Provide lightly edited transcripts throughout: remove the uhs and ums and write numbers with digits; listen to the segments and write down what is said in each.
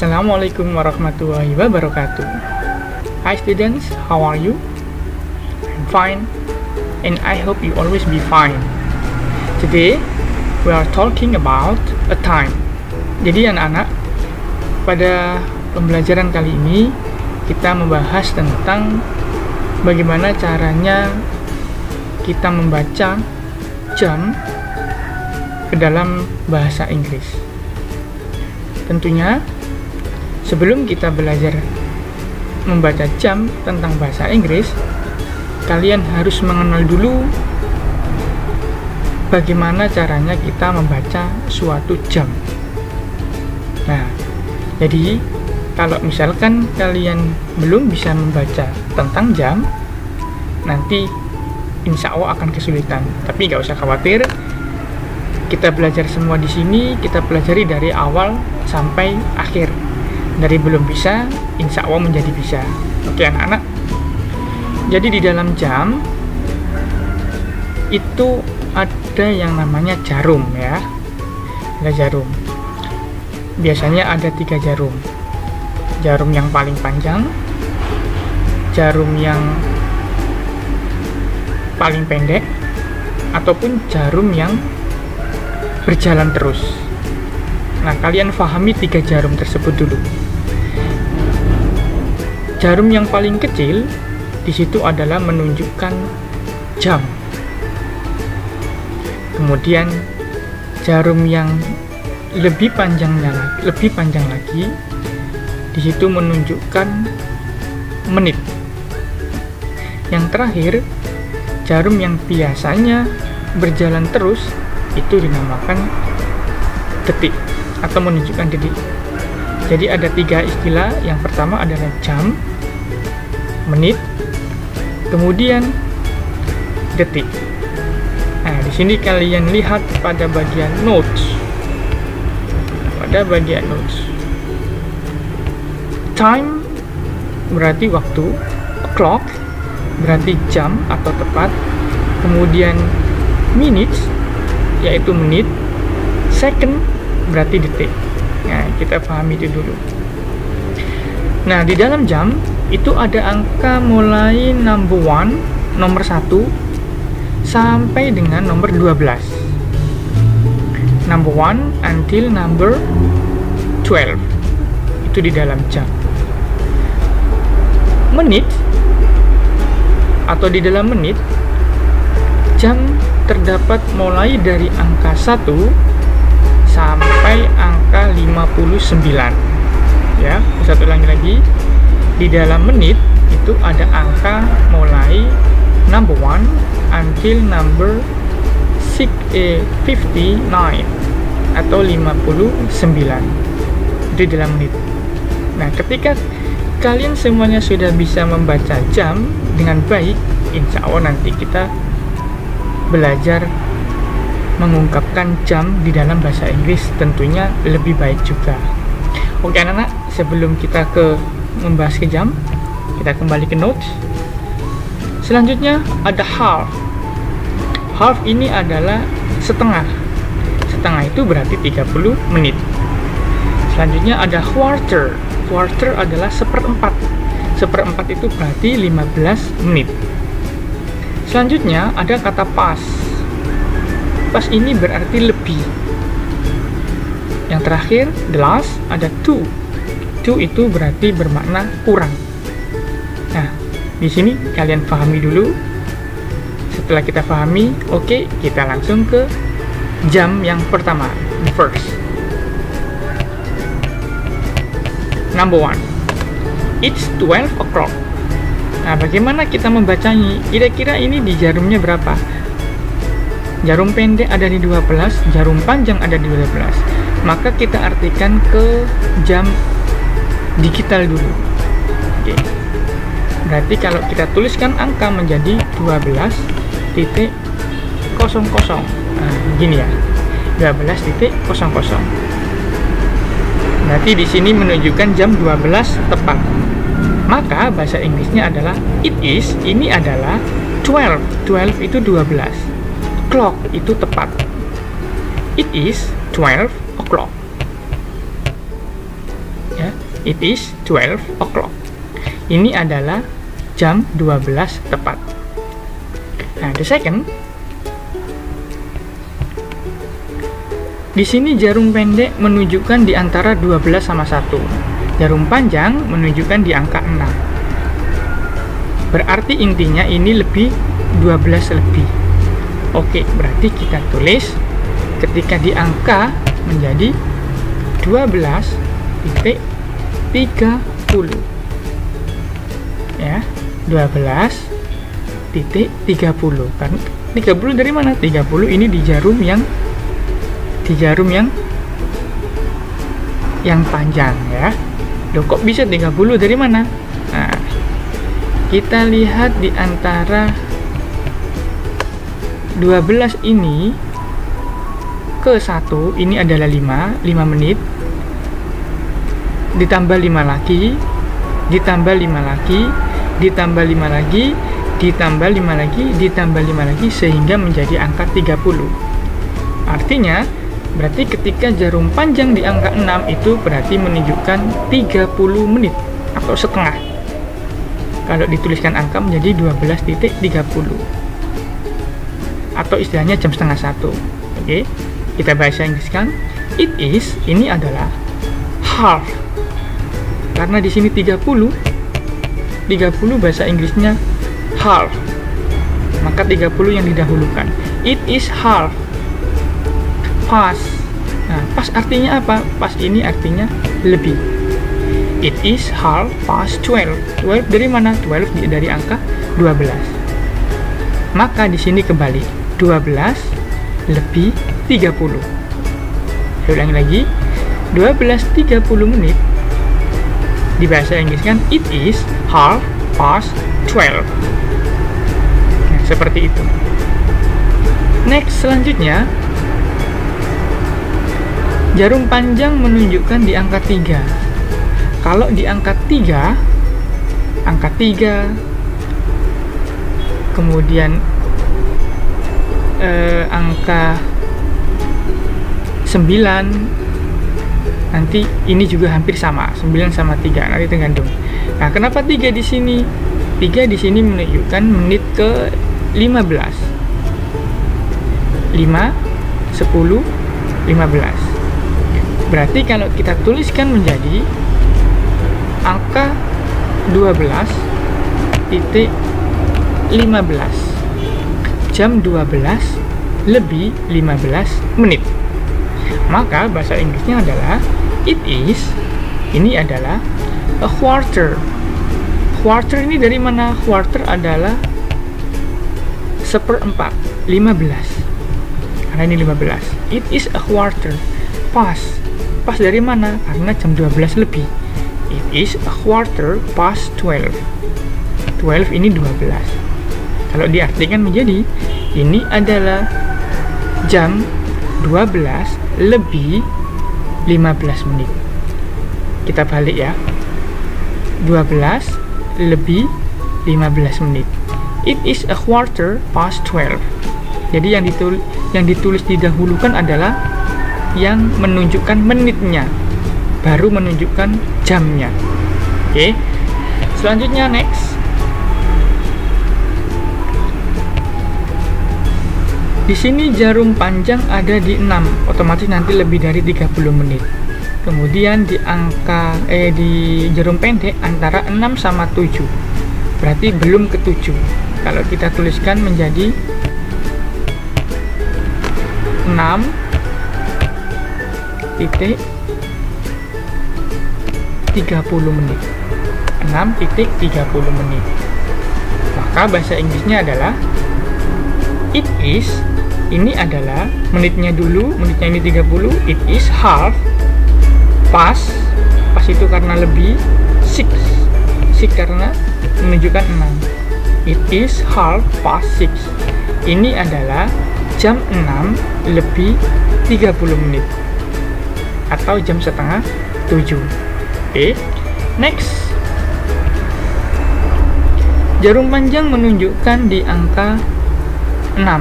Assalamualaikum warahmatullahi wabarakatuh. Hi students, how are you? I'm fine, and I hope you always be fine. Today, we are talking about a time. Jadi anak-anak, pada pembelajaran kali ini kita membahas tentang bagaimana caranya kita membaca jam ke dalam bahasa Inggris. Tentunya sebelum kita belajar membaca jam tentang bahasa Inggris, kalian harus mengenal dulu bagaimana caranya kita membaca suatu jam. Nah, jadi kalau misalkan kalian belum bisa membaca tentang jam, nanti insya Allah akan kesulitan. Tapi nggak usah khawatir, kita belajar semua di sini, kita pelajari dari awal sampai akhir. Dari belum bisa, insya Allah menjadi bisa. Oke anak-anak. Jadi di dalam jam itu ada yang namanya jarum ya. Ada jarum. Biasanya ada 3 jarum. Jarum yang paling panjang, jarum yang paling pendek, ataupun jarum yang berjalan terus. Nah, kalian pahami 3 jarum tersebut dulu. Jarum yang paling kecil di situ adalah menunjukkan jam. Kemudian jarum yang lebih panjang lagi di situ menunjukkan menit. Yang terakhir, jarum yang biasanya berjalan terus itu dinamakan detik atau menunjukkan detik. Jadi ada 3 istilah. Yang pertama adalah jam, menit, kemudian detik. Nah, di sini kalian lihat pada bagian notes. Pada bagian notes. Time berarti waktu, clock berarti jam atau tepat, kemudian minutes yaitu menit, second berarti detik. Nah, kita pahami itu dulu. Nah, di dalam jam itu ada angka mulai number 1, nomor 1 sampai dengan nomor 12. Number 1 until number 12. Itu di dalam jam. Menit atau di dalam menit, jam terdapat mulai dari angka 1 sampai angka 59. Ya, satu lagi. Di dalam menit itu ada angka mulai number 1 until number 59 atau 59. Itu dalam menit. Nah, ketika kalian semuanya sudah bisa membaca jam dengan baik, insya Allah nanti kita belajar mengungkapkan jam di dalam bahasa Inggris tentunya lebih baik juga. Oke anak-anak, sebelum kita membahas ke jam, kita kembali ke notes. Selanjutnya ada half. Half ini adalah setengah. Setengah itu berarti 30 menit. Selanjutnya ada quarter. Quarter adalah seperempat. Seperempat itu berarti 15 menit. Selanjutnya ada kata pas. Pas ini berarti lebih. Yang terakhir, the last, ada two. Two itu berarti bermakna kurang. Nah, di sini kalian pahami dulu. Setelah kita pahami, oke, kita langsung ke jam yang pertama, the first. Number 1. It's 12 o'clock. Nah, bagaimana kita membacanya? Kira-kira ini di jarumnya berapa? Jarum pendek ada di 12, jarum panjang ada di 12. Maka kita artikan ke jam digital dulu. Oke. Berarti kalau kita tuliskan angka menjadi 12.00. Nah, gini ya. 12.00. Berarti di sini menunjukkan jam 12 tepat. Maka bahasa Inggrisnya adalah it is, ini adalah 12. 12 itu 12. Clock itu tepat. It is 12 o'clock. Ya. It is 12 o'clock. Ini adalah jam 12 tepat. Nah, the second, di sini jarum pendek menunjukkan di antara 12 sama 1. Jarum panjang menunjukkan di angka 6. Berarti intinya ini lebih 12 lebih. Oke, berarti kita tulis ketika di angka menjadi 12.30. Ya, 12.30. Karena 30 dari mana? 30 ini di jarum yang panjang ya. Loh, kok bisa 30 dari mana? Nah, kita lihat di antara 12 ini ke 1, ini adalah 5 menit, ditambah 5 lagi, ditambah 5 lagi, ditambah 5 lagi, ditambah 5 lagi, ditambah 5 lagi, sehingga menjadi angka 30. Artinya, berarti ketika jarum panjang di angka 6 itu berarti menunjukkan 30 menit atau setengah. Kalau dituliskan angka menjadi 12.30 atau istilahnya jam setengah 1. Oke, kita bahasa Inggriskan. It is, ini adalah half. Karena di sini 30 bahasa Inggrisnya half. Maka 30 yang didahulukan. It is half past. Nah, past artinya apa? Past ini artinya lebih. It is half past 12. 12 dari mana? 12 dari angka 12. Maka di sini kembali 12 lebih 30. Saya ulangi lagi. 12.30 menit. Di bahasa Inggris kan it is half past 12. Nah, seperti itu. Next, selanjutnya jarum panjang menunjukkan di angka 3. Kalau di angka 3, kemudian angka 9, nanti ini juga hampir sama, 9 sama 3, nanti tergantung. Nah, kenapa 3 di sini? 3 di sini menunjukkan menit ke 15. 5, 10, 15. Berarti kalau kita tuliskan menjadi angka 12.15, jam 12 lebih 15 menit. Maka bahasa Inggrisnya adalah it is, ini adalah a quarter. Quarter ini dari mana? Quarter adalah 1/4, 15. Karena ini 15. It is a quarter past. Pas dari mana? Karena jam 12 lebih. It is a quarter past 12. 12 ini 12. Kalau diartikan menjadi, ini adalah jam 12 lebih 15 menit. Kita balik ya. 12 lebih 15 menit. It is a quarter past 12. Jadi yang ditulis didahulukan adalah yang menunjukkan menitnya, baru menunjukkan jamnya. Oke. Selanjutnya next. Di sini jarum panjang ada di 6, otomatis nanti lebih dari 30 menit. Kemudian di di jarum pendek antara 6 sama 7. Berarti belum ke 7. Kalau kita tuliskan menjadi 6.30 menit. 6.30 menit. Maka bahasa Inggrisnya adalah it is, ini adalah menitnya dulu, menitnya ini 30, it is half past itu karena lebih, 6 karena menunjukkan 6. It is half past 6. Ini adalah jam 6 lebih 30 menit atau jam setengah 7. Oke. Next. Jarum panjang menunjukkan di angka 6. Nah,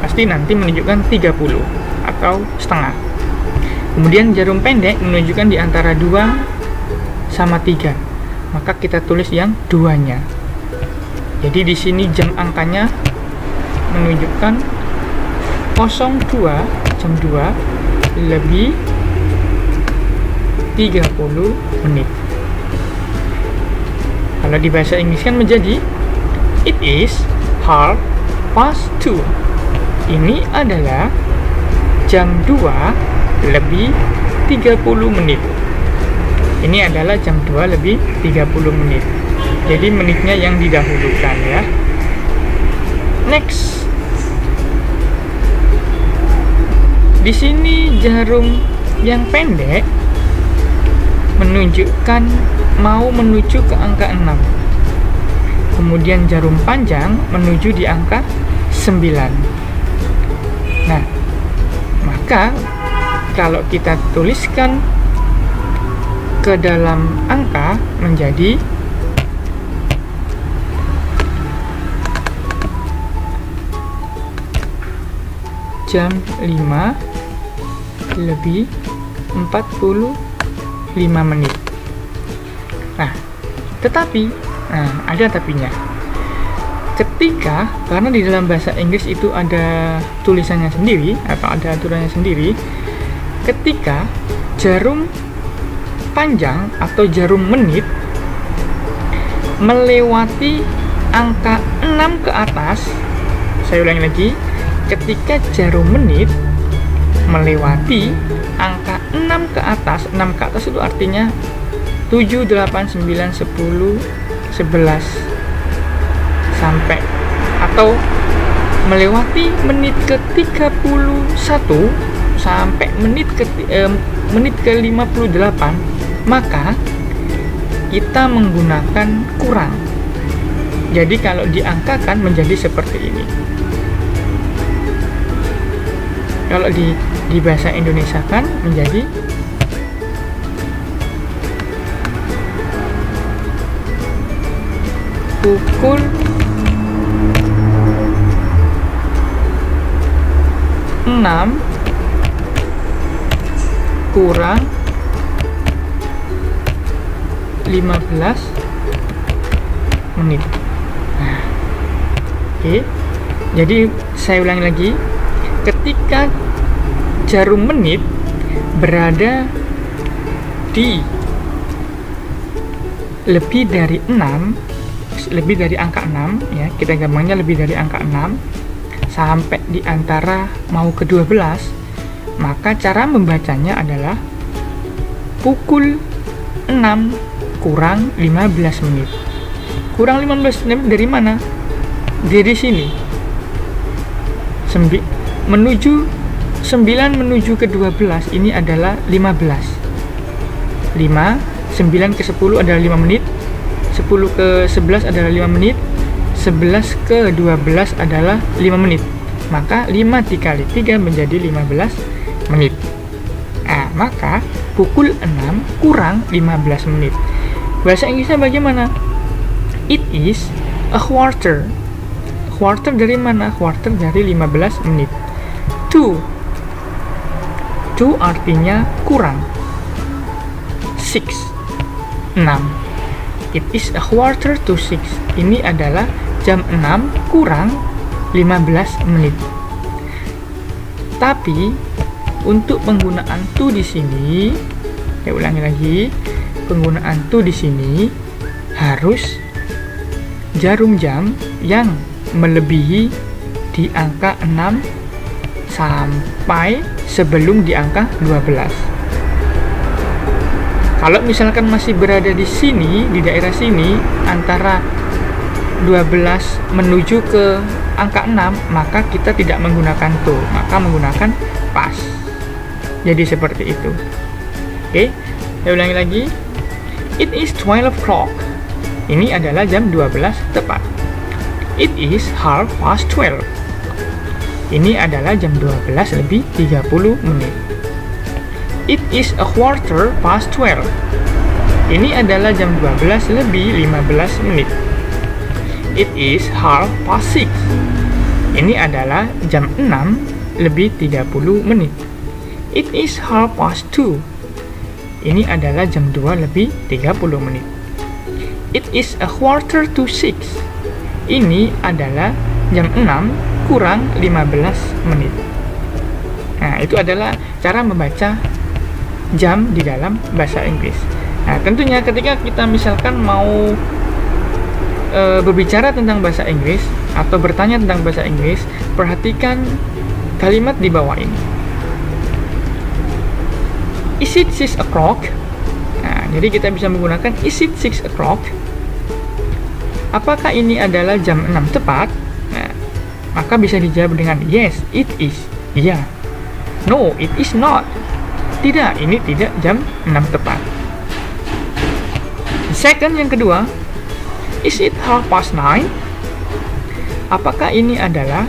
pasti nanti menunjukkan 30 atau setengah. Kemudian jarum pendek menunjukkan di antara 2 sama 3. Maka kita tulis yang 2-nya. Jadi di sini jam angkanya menunjukkan 02 jam 2 lebih 30 menit. Kalau di bahasa Inggris kan menjadi it is 2:30. Ini adalah jam 2 lebih 30 menit. Ini adalah jam 2 lebih 30 menit. Jadi menitnya yang didahulukan ya. Next. Di sini jarum yang pendek menunjukkan mau menuju ke angka 6. Kemudian jarum panjang menuju di angka 9. Nah, maka kalau kita tuliskan ke dalam angka menjadi jam 5 lebih 45 menit. Nah, tetapi ada tapinya. Karena di dalam bahasa Inggris itu ada tulisannya sendiri atau ada aturannya sendiri, ketika jarum panjang atau jarum menit melewati angka 6 ke atas, saya ulangi lagi, ketika jarum menit melewati angka 6 ke atas, 6 ke atas itu artinya 7, 8, 9, 10, 11 sampai, atau melewati menit ke 31 sampai menit ke 58, maka kita menggunakan kurang. Jadi kalau diangkakan menjadi seperti ini. Kalau di bahasa Indonesia kan menjadi pukul 6 kurang 15 menit. Nah, oke. Jadi saya ulangi lagi. Ketika jarum menit berada di lebih dari 6, lebih dari angka 6 ya, kita gampangnya lebih dari angka 6 sampai di antara mau ke 12, maka cara membacanya adalah pukul 6 kurang 15 menit. Kurang 15 menit dari mana? Dari sini. Menuju 9 menuju ke 12 ini adalah 15. 5, 9 ke 10 adalah 5 menit. 10 ke 11 adalah 5 menit. 11 ke 12 adalah 5 menit. Maka 5 dikali 3 menjadi 15 menit. Nah, maka pukul 6 kurang 15 menit. Bahasa Inggrisnya bagaimana? It is a quarter. Quarter dari mana? Quarter dari 15 menit. 2 artinya kurang. 6 It is a quarter to 6. Ini adalah jam 6 kurang 15 menit. Tapi untuk penggunaan to di sini, saya ulangi lagi, penggunaan to di sini harus jarum jam yang melebihi di angka 6 sampai sebelum di angka 12. Kalau misalkan masih berada di sini, di daerah sini, antara 12 menuju ke angka 6, maka kita tidak menggunakan to, maka menggunakan pas. Jadi seperti itu. Oke, saya ulangi lagi. It is 12 o'clock. Ini adalah jam 12 tepat. It is 12:30. Ini adalah jam 12 lebih 30 menit. It is a quarter past 12. Ini adalah jam 12 lebih 15 menit. It is 6:30. Ini adalah jam 6 lebih 30 menit. It is 2:30. Ini adalah jam 2 lebih 30 menit. It is a quarter to 6. Ini adalah jam 6 kurang 15 menit. Nah, itu adalah cara membaca jam di dalam bahasa Inggris. Nah, tentunya ketika kita misalkan mau berbicara tentang bahasa Inggris atau bertanya tentang bahasa Inggris, perhatikan kalimat di bawah ini. Is it 6 o'clock? Nah, jadi kita bisa menggunakan is it 6 o'clock? Apakah ini adalah jam 6 tepat? Nah, maka bisa dijawab dengan yes, it is. Iya. No, it is not. Tidak, ini tidak jam 6 tepat. Second, yang kedua, is it 9:30? Apakah ini adalah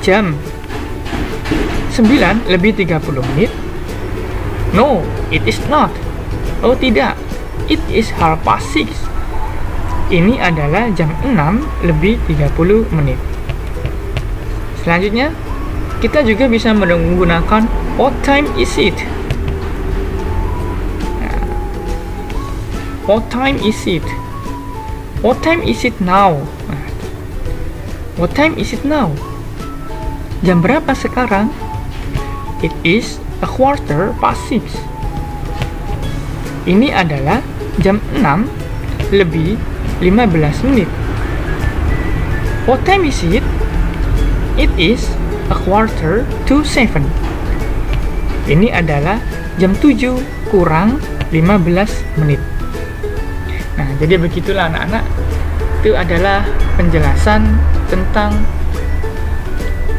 jam 9 lebih 30 menit? No, it is not. Oh tidak, it is 6:30. Ini adalah jam 6 lebih 30 menit. Selanjutnya, kita juga bisa menggunakan what time is it? What time is it? What time is it now? What time is it now? Jam berapa sekarang? It is a quarter past 6. Ini adalah jam 6 lebih 15 menit. What time is it? It is a quarter to 7. Ini adalah jam 7 kurang 15 menit. Nah, jadi begitulah anak-anak. Itu adalah penjelasan tentang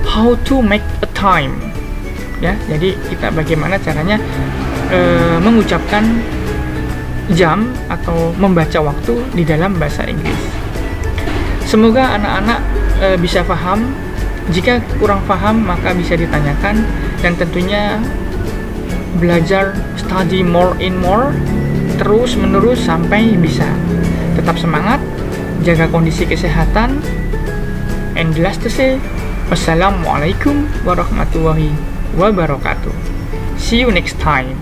how to make a time. Ya, jadi kita bagaimana caranya mengucapkan jam atau membaca waktu di dalam bahasa Inggris. Semoga anak-anak bisa paham. Jika kurang paham maka bisa ditanyakan, dan tentunya belajar study more and more terus menerus sampai bisa. Tetap semangat, jaga kondisi kesehatan, and the last to say, wassalamualaikum warahmatullahi wabarakatuh. See you next time.